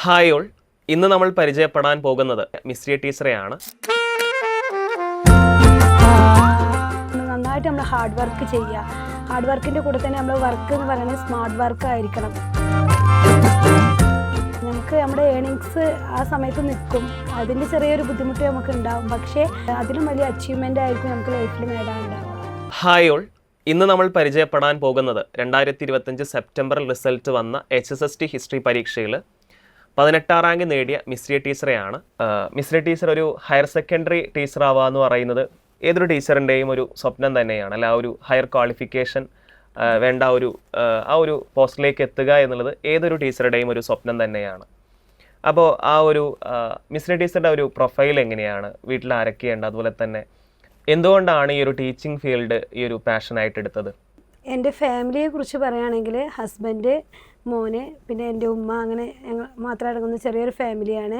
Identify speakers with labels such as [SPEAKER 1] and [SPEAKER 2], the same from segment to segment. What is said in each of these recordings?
[SPEAKER 1] Hi all, ഇന്ന് നമ്മൾ പരിചയപ്പെടാൻ പോകുന്നത് മിസ്ട്രി ടീച്ചറെയാണ്.
[SPEAKER 2] നന്നായിട്ട് നമ്മൾ ഹാർഡ് വർക്ക് ചെയ്യുക. ഹാർഡ് വർക്കിൻ്റെ കൂടെ തന്നെ നമ്മൾ വർക്ക് എന്ന് പറയുന്നത് സ്മാർട്ട് വർക്ക് ആയിരിക്കണം. നമുക്ക് നമ്മുടെ ഏണിങ്സ് ആ സമയത്ത് നിൽക്കും, അതിൻ്റെ ചെറിയൊരു ബുദ്ധിമുട്ട് നമുക്ക് ഉണ്ടാവും, പക്ഷേ അതിലും വലിയ അച്ചീവ്മെൻ്റ് ആയിരിക്കും നമുക്ക് ലൈഫിൽ നേടാനുണ്ടാവുക.
[SPEAKER 1] ഹായ് ഓൾ, ഇന്ന് നമ്മൾ പരിചയപ്പെടാൻ പോകുന്നത് 2025 സെപ്റ്റംബറിൽ റിസൾട്ട് വന്ന HSST ഹിസ്റ്ററി പരീക്ഷയിൽ 18ാം റാങ്ക് നേടിയ മിസ്ട്രി ടീച്ചറെയാണ്. മിസ്ട്രി ടീച്ചർ ഒരു ഹയർ സെക്കൻഡറി ടീച്ചർ ആവുക എന്ന് പറയുന്നത് ഏതൊരു ടീച്ചറിൻ്റെയും ഒരു സ്വപ്നം തന്നെയാണ്. അല്ല, ആ ഒരു ഹയർ ക്വാളിഫിക്കേഷൻ വേണ്ട ആ ഒരു പോസ്റ്റിലേക്ക് എത്തുക എന്നുള്ളത് ഏതൊരു ടീച്ചറുടെയും ഒരു സ്വപ്നം തന്നെയാണ്. അപ്പോൾ ആ ഒരു മിസ്ട്രി ടീച്ചറുടെ ഒരു പ്രൊഫൈൽ എങ്ങനെയാണ്, വീട്ടിൽ ആരൊക്കെയുണ്ട്, അതുപോലെ തന്നെ എന്തുകൊണ്ടാണ് ഈ ഒരു ടീച്ചിങ് ഫീൽഡ് ഈ ഒരു പാഷനായിട്ട് എടുത്തത്?
[SPEAKER 2] എൻ്റെ ഫാമിലിയെ കുറിച്ച് പറയുകയാണെങ്കിൽ ഹസ്ബൻഡ്, മോന്, പിന്നെ എൻ്റെ ഉമ്മ, അങ്ങനെ ഞങ്ങൾ മാത്രം അടങ്ങുന്ന ചെറിയൊരു ഫാമിലിയാണ്.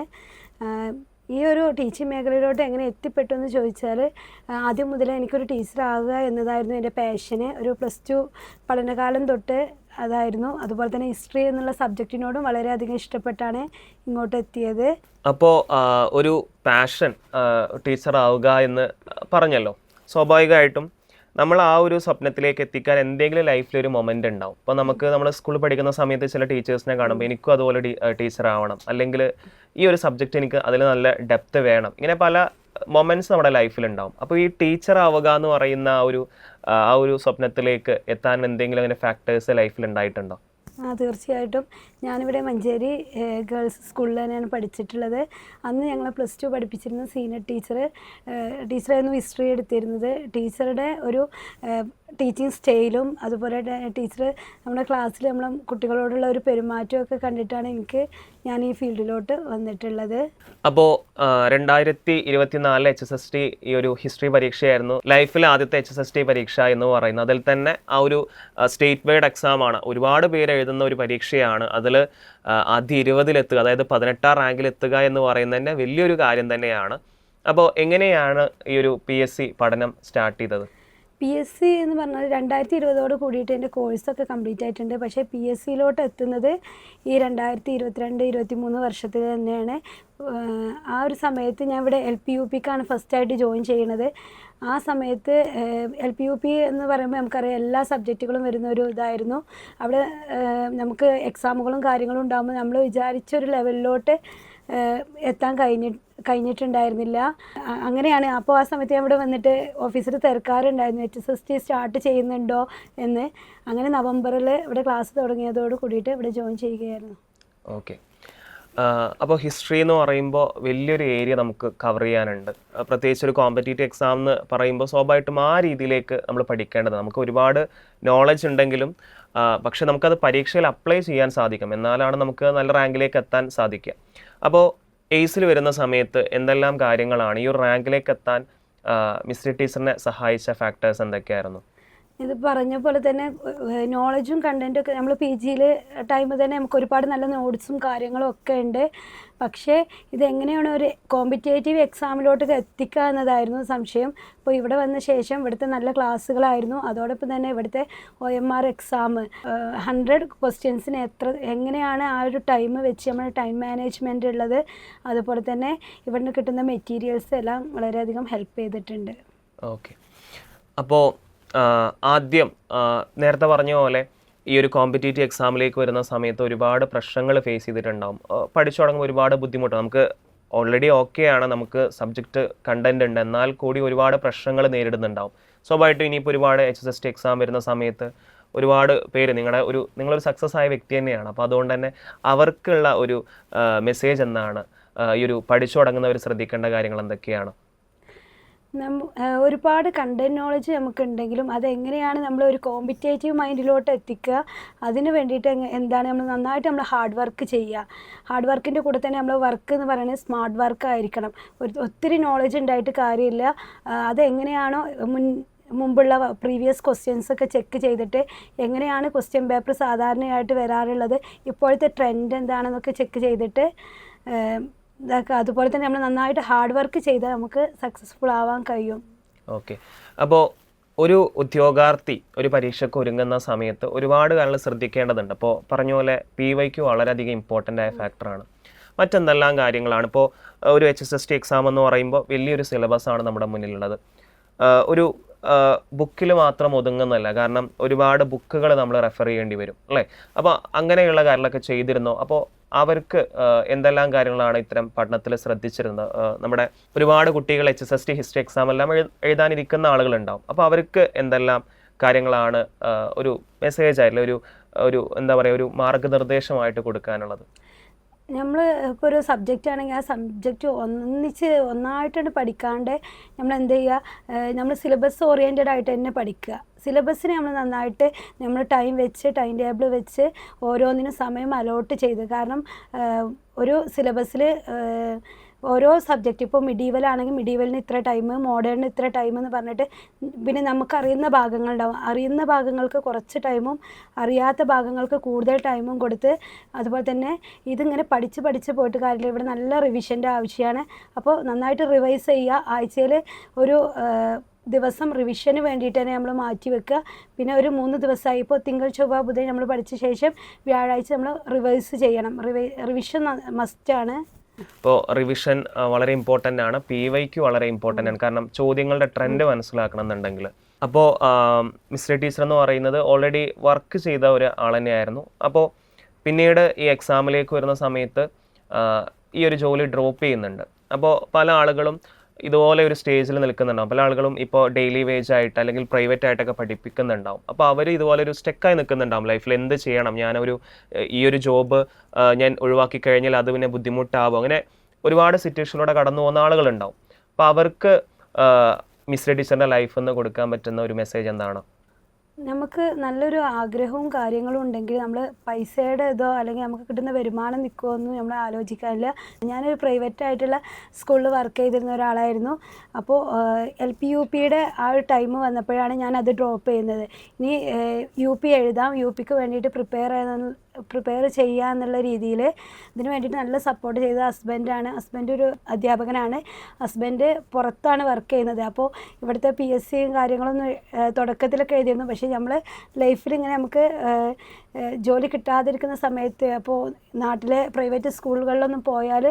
[SPEAKER 2] ഈ ഒരു ടീച്ചിങ് മേഖലയിലോട്ട് എങ്ങനെ എത്തിപ്പെട്ടു എന്ന് ചോദിച്ചാൽ, ആദ്യം മുതലേ എനിക്കൊരു ടീച്ചറാവുക എന്നതായിരുന്നു എൻ്റെ പാഷന്. ഒരു +2 പഠനകാലം തൊട്ട് അതായിരുന്നു. അതുപോലെ തന്നെ ഹിസ്റ്ററി എന്നുള്ള സബ്ജക്റ്റിനോടും വളരെയധികം ഇഷ്ടപ്പെട്ടാണ് ഇങ്ങോട്ട് എത്തിയത്.
[SPEAKER 1] അപ്പോൾ ഒരു പാഷൻ ടീച്ചറാവുക എന്ന് പറഞ്ഞല്ലോ, സ്വാഭാവികമായിട്ടും നമ്മൾ ആ ഒരു സ്വപ്നത്തിലേക്ക് എത്തിക്കാൻ എന്തെങ്കിലും ലൈഫിലൊരു മൊമെൻ്റ് ഉണ്ടാവും. അപ്പോൾ നമ്മൾ സ്കൂളിൽ പഠിക്കുന്ന സമയത്ത് ചില ടീച്ചേഴ്സിനെ കാണുമ്പോൾ എനിക്കും അതുപോലെ ടീച്ചറാവണം, അല്ലെങ്കിൽ ഈ ഒരു സബ്ജക്റ്റ് എനിക്ക് അതിൽ നല്ല ഡെപ്ത് വേണം, ഇങ്ങനെ പല മൊമെൻറ്റ്സ് നമ്മുടെ ലൈഫിലുണ്ടാവും. അപ്പോൾ ഈ ടീച്ചറാവുക എന്ന് പറയുന്ന ആ ഒരു സ്വപ്നത്തിലേക്ക് എത്താൻ എന്തെങ്കിലും അങ്ങനെ ഫാക്ടേഴ്സ് ലൈഫിൽ ഉണ്ടായിട്ടുണ്ടോ?
[SPEAKER 2] തീർച്ചയായിട്ടും. ഞാനിവിടെ മഞ്ചേരി ഗേൾസ് സ്കൂളിൽ തന്നെയാണ് പഠിച്ചിട്ടുള്ളത്. അന്ന് ഞങ്ങളെ +2 പഠിപ്പിച്ചിരുന്ന സീനിയർ ടീച്ചറായിരുന്നു ഹിസ്റ്ററി എടുത്തിരുന്നത്. ടീച്ചറുടെ ഒരു ടീച്ചിങ് സ്റ്റൈലും അതുപോലെ ടീച്ചർ നമ്മുടെ ക്ലാസ്സിൽ നമ്മളെ കുട്ടികളോടുള്ള ഒരു പെരുമാറ്റമൊക്കെ കണ്ടിട്ടാണ് ഞാൻ ഈ ഫീൽഡിലോട്ട് വന്നിട്ടുള്ളത്.
[SPEAKER 1] അപ്പോൾ 2024 HSST ഈ ഒരു ഹിസ്റ്ററി പരീക്ഷയായിരുന്നു ലൈഫിലെ ആദ്യത്തെ HSST പരീക്ഷ എന്ന് പറയുന്നത്. അതിൽ തന്നെ ആ ഒരു സ്റ്റേറ്റ് വൈഡ് എക്സാമാണ്, ഒരുപാട് പേര് എഴുതുന്ന ഒരു പരീക്ഷയാണ്. അതിൽ ആദ്യ 20-ലെത്തുക, അതായത് 18ാം റാങ്കിലെത്തുക എന്ന് പറയുന്നതിൻ്റെ വലിയൊരു കാര്യം തന്നെയാണ്. അപ്പോൾ എങ്ങനെയാണ് ഈ ഒരു PSC പഠനം സ്റ്റാർട്ട് ചെയ്തത്?
[SPEAKER 2] PSC എന്ന് പറഞ്ഞാൽ 2020 കൂടിയിട്ട് എൻ്റെ കോഴ്സൊക്കെ കംപ്ലീറ്റ് ആയിട്ടുണ്ട്. പക്ഷേ PSCയിലോട്ട് എത്തുന്നത് ഈ 2022-23 വർഷത്തിൽ തന്നെയാണ്. ആ ഒരു സമയത്ത് ഞാൻ ഇവിടെ LP-UPക്കാണ് ഫസ്റ്റായിട്ട് ജോയിൻ ചെയ്യുന്നത്. ആ സമയത്ത് LP-UP എന്ന് പറയുമ്പോൾ നമുക്കറിയാം എല്ലാ സബ്ജക്റ്റുകളും വരുന്ന ഒരു ഇതായിരുന്നു. അവിടെ നമുക്ക് എക്സാമുകളും കാര്യങ്ങളും ഉണ്ടാകുമ്പോൾ നമ്മൾ വിചാരിച്ചൊരു ലെവലിലോട്ട് എത്താൻ കഴിഞ്ഞിട്ടുണ്ടായിരുന്നില്ല. അങ്ങനെയാണ്. അപ്പോൾ ആ സമയത്ത് ഞാൻ ഇവിടെ വന്നിട്ട് ഓഫീസിൽ തിരക്കാറുണ്ടായിരുന്നു, HSST സ്റ്റാർട്ട് ചെയ്യുന്നുണ്ടോ എന്ന്. അങ്ങനെ നവംബറിൽ ഇവിടെ ക്ലാസ് തുടങ്ങിയതോട് കൂടിയിട്ട് ഇവിടെ ജോയിൻ ചെയ്യുകയായിരുന്നു.
[SPEAKER 1] ഓക്കെ. അപ്പോൾ ഹിസ്റ്ററി എന്ന് പറയുമ്പോൾ വലിയൊരു ഏരിയ നമുക്ക് കവർ ചെയ്യാനുണ്ട്. പ്രത്യേകിച്ച് ഒരു കോമ്പറ്റേറ്റീവ് എക്സാം എന്ന് പറയുമ്പോൾ സ്വാഭാവികമായിട്ടും ആ രീതിയിലേക്ക് നമ്മൾ പഠിക്കേണ്ടത്. നമുക്ക് ഒരുപാട് നോളജ് ഉണ്ടെങ്കിലും പക്ഷെ നമുക്കത് പരീക്ഷയിൽ അപ്ലൈ ചെയ്യാൻ സാധിക്കും, എന്നാലാണ് നമുക്ക് നല്ല റാങ്കിലേക്ക് എത്താൻ സാധിക്കുക. അപ്പോൾ എയ്സിൽ വരുന്ന സമയത്ത് എന്തെല്ലാം കാര്യങ്ങളാണ് ഈ ഒരു റാങ്കിലേക്ക് എത്താൻ മിസ്ട്രി ടീച്ചറിനെ സഹായിച്ച ഫാക്ടേഴ്സ് എന്തൊക്കെയായിരുന്നു?
[SPEAKER 2] ഇത് പറഞ്ഞ പോലെ തന്നെ നോളജും കണ്ടൻറ്റും ഒക്കെ നമ്മൾ PGയിൽ ടൈമിൽ തന്നെ നമുക്ക് ഒരുപാട് നല്ല നോട്ട്സും കാര്യങ്ങളും ഒക്കെ ഉണ്ട്. പക്ഷേ ഇതെങ്ങനെയാണ് ഒരു കോമ്പറ്റേറ്റീവ് എക്സാമിലോട്ട് എത്തിക്കുക എന്നതായിരുന്നു സംശയം. അപ്പോൾ ഇവിടെ വന്ന ശേഷം ഇവിടുത്തെ നല്ല ക്ലാസ്സുകളായിരുന്നു. അതോടൊപ്പം തന്നെ ഇവിടുത്തെ OMR എക്സാം 100 ക്വസ്റ്റ്യൻസിന് എങ്ങനെയാണ് ആ ഒരു ടൈം വെച്ച് നമ്മുടെ ടൈം മാനേജ്മെൻ്റ് ഉള്ളത്, അതുപോലെ തന്നെ ഇവിടുന്ന് കിട്ടുന്ന മെറ്റീരിയൽസ് എല്ലാം വളരെയധികം ഹെൽപ്പ് ചെയ്തിട്ടുണ്ട്.
[SPEAKER 1] ഓക്കെ. അപ്പോൾ ആദ്യം നേരത്തെ പറഞ്ഞ പോലെ ഈ ഒരു കോമ്പറ്റേറ്റീവ് എക്സാമിലേക്ക് വരുന്ന സമയത്ത് ഒരുപാട് പ്രശ്നങ്ങൾ ഫേസ് ചെയ്തിട്ടുണ്ടാകും. പഠിച്ചു തുടങ്ങുമ്പോൾ ഒരുപാട് ബുദ്ധിമുട്ട്, നമുക്ക് ഓൾറെഡി ഓക്കെയാണ്, നമുക്ക് സബ്ജക്റ്റ് കണ്ടന്റ് ഉണ്ട്, എന്നാൽ കൂടി ഒരുപാട് പ്രശ്നങ്ങൾ നേരിടുന്നുണ്ടാവും. സ്വാഭാവികമായിട്ടും ഇനിയിപ്പോൾ ഒരുപാട് HSST എക്സാം വരുന്ന സമയത്ത് ഒരുപാട് പേര് നിങ്ങളൊരു സക്സസ് ആയ വ്യക്തി തന്നെയാണ്. അപ്പോൾ അതുകൊണ്ട് തന്നെ അവർക്കുള്ള ഒരു മെസ്സേജ് എന്താണ്, ഈ ഒരു പഠിച്ചു തുടങ്ങുന്നവർ ശ്രദ്ധിക്കേണ്ട കാര്യങ്ങൾ എന്തൊക്കെയാണ്?
[SPEAKER 2] ഒരുപാട് കണ്ടന്റ് നോളജ് നമുക്കുണ്ടെങ്കിലും അതെങ്ങനെയാണ് നമ്മൾ ഒരു കോമ്പറ്റേറ്റീവ് മൈൻഡിലോട്ട് എത്തിക്കുക, അതിന് വേണ്ടിയിട്ട് എന്താണ് നമ്മൾ നന്നായിട്ട് ഹാർഡ് വർക്ക് ചെയ്യുക. ഹാർഡ് വർക്കിൻ്റെ കൂടെ തന്നെ നമ്മൾ വർക്ക് എന്ന് പറയുന്നത് സ്മാർട്ട് വർക്ക് ആയിരിക്കണം. ഒത്തിരി നോളജ് ഉണ്ടായിട്ട് കാര്യമില്ല. അതെങ്ങനെയാണോ മുമ്പുള്ള പ്രീവിയസ് ക്വസ്റ്റ്യൻസൊക്കെ ചെക്ക് ചെയ്തിട്ട് എങ്ങനെയാണ് ക്വസ്റ്റ്യൻ പേപ്പർ സാധാരണയായിട്ട് വരാറുള്ളത്, ഇപ്പോഴത്തെ ട്രെൻഡ് എന്താണെന്നൊക്കെ ചെക്ക് ചെയ്തിട്ട് അതുപോലെ തന്നെ നമ്മൾ നന്നായിട്ട് ഹാർഡ് വർക്ക് ചെയ്താൽ നമുക്ക് സക്സസ്ഫുൾ ആവാൻ കഴിയും.
[SPEAKER 1] ഓക്കെ. അപ്പോൾ ഒരു ഉദ്യോഗാർത്ഥി ഒരു പരീക്ഷയ്ക്ക് ഒരുങ്ങുന്ന സമയത്ത് ഒരുപാട് കാര്യങ്ങൾ ശ്രദ്ധിക്കേണ്ടതുണ്ട്. അപ്പോൾ പറഞ്ഞ പോലെ PYQ വളരെയധികം ഇമ്പോർട്ടൻ്റ് ആയ ഫാക്ടറാണ്. മറ്റെന്തെല്ലാം കാര്യങ്ങളാണ് ഇപ്പോൾ ഒരു HSST എക്സാം എന്ന് പറയുമ്പോൾ വലിയൊരു സിലബസാണ് നമ്മുടെ മുന്നിലുള്ളത്. ഒരു ബുക്കിൽ മാത്രം ഒതുങ്ങുന്നതല്ല, കാരണം ഒരുപാട് ബുക്കുകൾ നമ്മൾ റെഫർ ചെയ്യേണ്ടി വരും അല്ലേ. അപ്പോൾ അങ്ങനെയുള്ള കാര്യങ്ങളൊക്കെ ചെയ്തിരുന്നോ? അപ്പോൾ അവർക്ക് എന്തെല്ലാം കാര്യങ്ങളാണ് ഇത്തരം പഠനത്തിൽ ശ്രദ്ധിച്ചിരുന്നത്? നമ്മുടെ ഒരുപാട് കുട്ടികൾ HSST ഹിസ്റ്ററി എക്സാം എല്ലാം എഴുതാനിരിക്കുന്ന ആളുകളുണ്ടാവും. അപ്പോൾ അവർക്ക് എന്തെല്ലാം കാര്യങ്ങളാണ് ഒരു മെസ്സേജ് ആയില്ല, ഒരു എന്താ പറയുക, ഒരു മാർഗനിർദ്ദേശമായിട്ട് കൊടുക്കാനുള്ളത്?
[SPEAKER 2] നമ്മൾ ഇപ്പോൾ ഒരു സബ്ജക്റ്റ് ആണെങ്കിൽ ആ സബ്ജക്റ്റ് ഒന്നായിട്ടാണ് പഠിക്കാണ്ട് നമ്മൾ എന്ത് ചെയ്യുക, നമ്മൾ സിലബസ് ഓറിയൻറ്റഡ് ആയിട്ട് തന്നെ പഠിക്കുക. സിലബസിന് നമ്മൾ നന്നായിട്ട് നമ്മൾ ടൈം വെച്ച് ടൈം ടേബിൾ വെച്ച് ഓരോന്നിനും സമയം അലോട്ട് ചെയ്ത്, കാരണം ഒരു സിലബസിൽ ഓരോ സബ്ജക്റ്റ് ഇപ്പോൾ മിഡീവൽ ആണെങ്കിൽ മിഡീവലിന് ഇത്ര ടൈം, മോഡേണിന് ഇത്ര ടൈം എന്ന് പറഞ്ഞിട്ട് പിന്നെ നമുക്കറിയുന്ന ഭാഗങ്ങളുണ്ടാവും. അറിയുന്ന ഭാഗങ്ങൾക്ക് കുറച്ച് ടൈമും അറിയാത്ത ഭാഗങ്ങൾക്ക് കൂടുതൽ ടൈമും കൊടുത്ത്, അതുപോലെ തന്നെ ഇതിങ്ങനെ പഠിച്ച് പോയിട്ട് കാര്യമില്ല. ഇവിടെ നല്ല റിവിഷൻ്റെ ആവശ്യമാണ്. അപ്പോൾ നന്നായിട്ട് റിവൈസ് ചെയ്യുക. ആഴ്ചയിൽ ഒരു ദിവസം റിവിഷന് വേണ്ടിയിട്ട് തന്നെ നമ്മൾ മാറ്റി വെക്കുക. പിന്നെ ഒരു 3 ദിവസമായി, ഇപ്പോൾ തിങ്കൾ ചൊവ്വ ബുധൻ നമ്മൾ പഠിച്ച ശേഷം വ്യാഴാഴ്ച നമ്മൾ റിവൈസ് ചെയ്യണം. റിവിഷൻ മസ്റ്റാണ്.
[SPEAKER 1] ഇപ്പോൾ റിവിഷൻ വളരെ ഇമ്പോർട്ടൻ്റ് ആണ്. PYQ വളരെ ഇമ്പോർട്ടൻ്റ് ആണ്, കാരണം ചോദ്യങ്ങളുടെ ട്രെൻഡ് മനസ്സിലാക്കണം എന്നുണ്ടെങ്കിൽ. അപ്പോൾ മിസ്റ്റർ ടീച്ചർ എന്ന് പറയുന്നത് ഓൾറെഡി വർക്ക് ചെയ്ത ഒരു ആൾ തന്നെയായിരുന്നു. അപ്പോൾ പിന്നീട് ഈ എക്സാമിലേക്ക് വരുന്ന സമയത്ത് ഈ ഒരു ജോലി ഡ്രോപ്പ് ചെയ്യുന്നുണ്ട്. അപ്പോൾ പല ആളുകളും ഇതുപോലെ ഒരു സ്റ്റേജിൽ നിൽക്കുന്നുണ്ടാവും. പല ആളുകളും ഇപ്പോൾ ഡെയിലി വേജ് ആയിട്ട് അല്ലെങ്കിൽ പ്രൈവറ്റ് ആയിട്ടൊക്കെ പഠിപ്പിക്കുന്നുണ്ടാവും. അപ്പോൾ അവർ ഇതുപോലെ ഒരു സ്റ്റെക്കായി നിൽക്കുന്നുണ്ടാവും. ലൈഫിൽ എന്ത് ചെയ്യണം, ഈ ഒരു ജോബ് ഞാൻ ഒഴിവാക്കി കഴിഞ്ഞാൽ അത് പിന്നെ ബുദ്ധിമുട്ടാവും, അങ്ങനെ ഒരുപാട് സിറ്റുവേഷനിലൂടെ കടന്നു പോകുന്ന ആളുകളുണ്ടാവും. അപ്പോൾ അവർക്ക് മിസ്റ്റർ ടീച്ചറിൻ്റെ ലൈഫിൽ നിന്ന് കൊടുക്കാൻ പറ്റുന്ന ഒരു മെസ്സേജ് എന്താണ്?
[SPEAKER 2] നമുക്ക് നല്ലൊരു ആഗ്രഹവും കാര്യങ്ങളും ഉണ്ടെങ്കിൽ നമ്മൾ പൈസയുടെ ഇതോ അല്ലെങ്കിൽ നമുക്ക് കിട്ടുന്ന വരുമാനം നിൽക്കുമോ എന്നും നമ്മൾ ആലോചിക്കാനില്ല. ഞാനൊരു പ്രൈവറ്റ് ആയിട്ടുള്ള സ്കൂളിൽ വർക്ക് ചെയ്തിരുന്ന ഒരാളായിരുന്നു. അപ്പോൾ LP-UPയുടെ ആ ഒരു ടൈം വന്നപ്പോഴാണ് ഞാനത് ഡ്രോപ്പ് ചെയ്യുന്നത്. ഇനി UP എഴുതാം, UPക്ക് വേണ്ടിയിട്ട് പ്രിപ്പയർ ചെയ്യുക എന്നുള്ള രീതിയിൽ ഇതിന് വേണ്ടിയിട്ട് നല്ല സപ്പോർട്ട് ചെയ്തത് ഹസ്ബൻഡാണ്. ഹസ്ബൻഡ് ഒരു അധ്യാപകനാണ്. ഹസ്ബൻഡ് പുറത്താണ് വർക്ക് ചെയ്യുന്നത്. അപ്പോൾ ഇവിടുത്തെ PSCയും കാര്യങ്ങളൊന്നും തുടക്കത്തിലൊക്കെ എഴുതിയിരുന്നു. പക്ഷേ നമ്മൾ ലൈഫിൽ ഇങ്ങനെ നമുക്ക് ജോലി കിട്ടാതിരിക്കുന്ന സമയത്ത്, അപ്പോൾ നാട്ടിലെ പ്രൈവറ്റ് സ്കൂളുകളിലൊന്നും പോയാൽ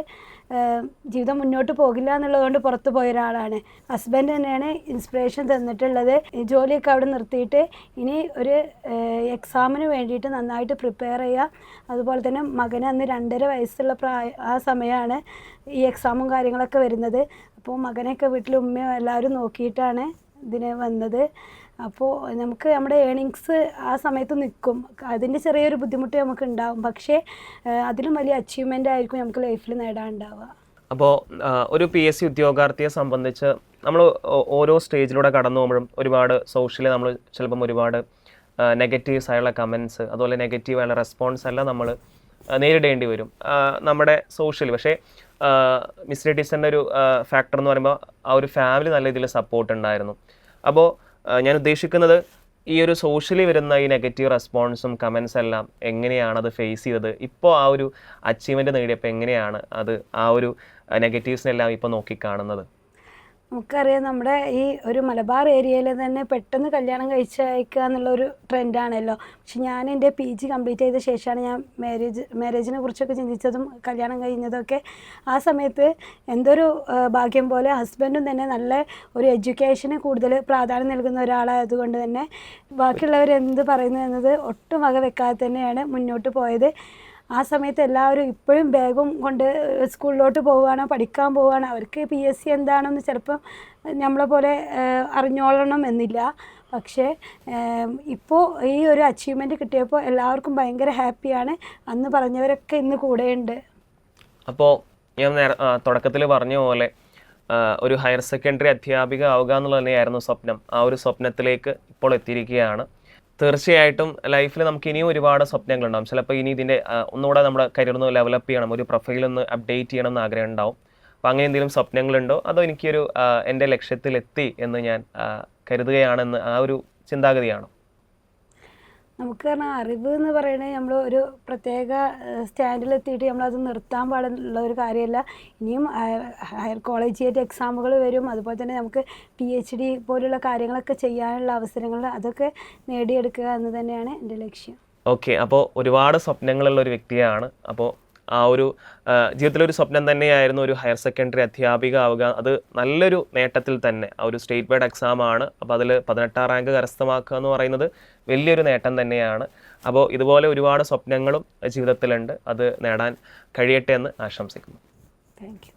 [SPEAKER 2] ജീവിതം മുന്നോട്ട് പോകില്ല എന്നുള്ളതുകൊണ്ട് പുറത്ത് പോയ ഒരാളാണ്. ഹസ്ബൻഡ് തന്നെയാണ് ഇൻസ്പിറേഷൻ തന്നിട്ടുള്ളത്. ജോലിയൊക്കെ അവിടെ നിർത്തിയിട്ട് ഇനി ഒരു എക്സാമിന് വേണ്ടിയിട്ട് നന്നായിട്ട് പ്രിപ്പയർ ചെയ്യുക. അതുപോലെ തന്നെ മകന് അന്ന് 2.5 വയസ്സുള്ള ആ സമയമാണ് ഈ എക്സാമും കാര്യങ്ങളൊക്കെ വരുന്നത്. അപ്പോൾ മകനെയൊക്കെ വീട്ടിൽ ഉമ്മയും എല്ലാവരും നോക്കിയിട്ടാണ് ഇതിന് വന്നത്. അപ്പോൾ നമുക്ക് നമ്മുടെ ഏണിങ്സ് ആ സമയത്ത് നിൽക്കും. അതിൻ്റെ ചെറിയൊരു ബുദ്ധിമുട്ട് നമുക്ക് ഉണ്ടാവും, പക്ഷേ അതിലും വലിയ അച്ചീവ്മെൻ്റ് ആയിരിക്കും നമുക്ക് ലൈഫിൽ നേടാനുണ്ടാവുക.
[SPEAKER 1] അപ്പോൾ ഒരു PSC ഉദ്യോഗാർത്ഥിയെ സംബന്ധിച്ച് നമ്മൾ ഓരോ സ്റ്റേജിലൂടെ കടന്നു പോകുമ്പോഴും ഒരുപാട് സോഷ്യലി നമ്മൾ ചിലപ്പം ഒരുപാട് നെഗറ്റീവ്സ് ആയുള്ള കമൻസ്, അതുപോലെ നെഗറ്റീവായുള്ള റെസ്പോൺസ് എല്ലാം നമ്മൾ നേരിടേണ്ടി വരും നമ്മുടെ സോഷ്യലി. പക്ഷേ മിസ്റ്റർ ടീച്ചറിൻ്റെ ഒരു ഫാക്ടർ എന്ന് പറയുമ്പോൾ ആ ഒരു ഫാമിലി നല്ല രീതിയിൽ സപ്പോർട്ട് ഉണ്ടായിരുന്നു. അപ്പോൾ ഞാൻ ഉദ്ദേശിക്കുന്നത് ഈ ഒരു സോഷ്യലി വരുന്ന ഈ നെഗറ്റീവ് റെസ്പോൺസും കമൻസ് എല്ലാം എങ്ങനെയാണത് ഫേസ് ചെയ്തത്? ഇപ്പോൾ ആ ഒരു അച്ചീവ്മെൻറ്റ് നേടിയപ്പോൾ എങ്ങനെയാണ് അത് ആ ഒരു നെഗറ്റീവ്സിനെല്ലാം ഇപ്പോൾ നോക്കിക്കാണുന്നത്?
[SPEAKER 2] നമുക്കറിയാം, നമ്മുടെ ഈ ഒരു മലബാർ ഏരിയയിൽ തന്നെ പെട്ടെന്ന് കല്യാണം കഴിച്ചയക്കുക എന്നുള്ളൊരു ട്രെൻഡാണല്ലോ. പക്ഷെ ഞാൻ എൻ്റെ PG കംപ്ലീറ്റ് ചെയ്ത ശേഷമാണ് ഞാൻ മാരേജിനെ കുറിച്ചൊക്കെ ചിന്തിച്ചതും കല്യാണം കഴിഞ്ഞതൊക്കെ. ആ സമയത്ത് എന്തൊരു ഭാഗ്യം പോലെ ഹസ്ബൻഡും തന്നെ നല്ല ഒരു എഡ്യൂക്കേഷന് കൂടുതൽ പ്രാധാന്യം നൽകുന്ന ഒരാളായതുകൊണ്ട് തന്നെ ബാക്കിയുള്ളവരെന്ത് പറയുന്നു എന്നത് ഒട്ടും വക വെക്കാതെ തന്നെയാണ് മുന്നോട്ട് പോയത്. ആ സമയത്ത് എല്ലാവരും ഇപ്പോഴും ബാഗും കൊണ്ട് സ്കൂളിലോട്ട് പോവുകയാണോ, പഠിക്കാൻ പോവുകയാണോ, അവർക്ക് PSC എന്താണെന്ന് ചിലപ്പം നമ്മളെ പോലെ അറിഞ്ഞോളണം എന്നില്ല. പക്ഷേ ഇപ്പോൾ ഈ ഒരു അച്ചീവ്മെൻറ്റ് കിട്ടിയപ്പോൾ എല്ലാവർക്കും ഭയങ്കര ഹാപ്പിയാണ്. അന്ന് പറഞ്ഞവരൊക്കെ ഇന്ന് കൂടെയുണ്ട്.
[SPEAKER 1] അപ്പോൾ ഞാൻ തുടക്കത്തിൽ പറഞ്ഞ പോലെ ഒരു ഹയർ സെക്കൻഡറി അധ്യാപിക ആവുക എന്നുള്ളത് തന്നെയായിരുന്നു സ്വപ്നം. ആ ഒരു സ്വപ്നത്തിലേക്ക് ഇപ്പോൾ എത്തിയിരിക്കുകയാണ്. തീർച്ചയായിട്ടും ലൈഫിൽ നമുക്ക് ഇനിയും ഒരുപാട് സ്വപ്നങ്ങളുണ്ടാകും. ചിലപ്പോൾ ഇനി ഇതിൻ്റെ ഒന്നുകൂടെ നമ്മുടെ കരിയർ ഒന്ന് ഡെവലപ്പ് ചെയ്യണം, ഒരു പ്രൊഫൈലൊന്ന് അപ്ഡേറ്റ് ചെയ്യണം എന്ന് ആഗ്രഹം ഉണ്ടാവും. അപ്പോൾ അങ്ങനെ എന്തെങ്കിലും സ്വപ്നങ്ങളുണ്ടോ, അതോ എനിക്കൊരു എൻ്റെ ലക്ഷ്യത്തിലെത്തി എന്ന് ഞാൻ കരുതുകയാണെന്ന് ആ ഒരു ചിന്താഗതിയാണോ?
[SPEAKER 2] നമുക്ക് പറഞ്ഞാൽ അറിവ് എന്ന് പറയുന്നത് നമ്മൾ ഒരു പ്രത്യേക സ്റ്റാൻഡിലെത്തിയിട്ട് നമ്മളത് നിർത്താൻ പാടുള്ള ഒരു കാര്യമല്ല. ഇനിയും ഹയർ കോളേജിയേറ്റ് എക്സാമുകൾ വരും. അതുപോലെ തന്നെ നമുക്ക് PhD പോലുള്ള കാര്യങ്ങളൊക്കെ ചെയ്യാനുള്ള അവസരങ്ങൾ അതൊക്കെ നേടിയെടുക്കുക എന്ന് തന്നെയാണ് എൻ്റെ ലക്ഷ്യം.
[SPEAKER 1] ഓക്കെ, അപ്പോൾ ഒരുപാട് സ്വപ്നങ്ങളുള്ള ഒരു വ്യക്തിയാണ്. അപ്പോൾ ആ ഒരു ജീവിതത്തിലൊരു സ്വപ്നം തന്നെയായിരുന്നു ഒരു ഹയർ സെക്കൻഡറി അധ്യാപിക ആവുക. അത് നല്ലൊരു നേട്ടത്തിൽ തന്നെ ആ ഒരു സ്റ്റേറ്റ് ബോർഡ് എക്സാമാണ്. അപ്പോൾ അതിൽ 18ാം റാങ്ക് കരസ്ഥമാക്കുക എന്ന് പറയുന്നത് വലിയൊരു നേട്ടം തന്നെയാണ്. അപ്പോൾ ഇതുപോലെ ഒരുപാട് സ്വപ്നങ്ങളും ജീവിതത്തിലുണ്ട്. അത് നേടാൻ കഴിയട്ടെ എന്ന് ആശംസിക്കുന്നു.
[SPEAKER 2] Thank you.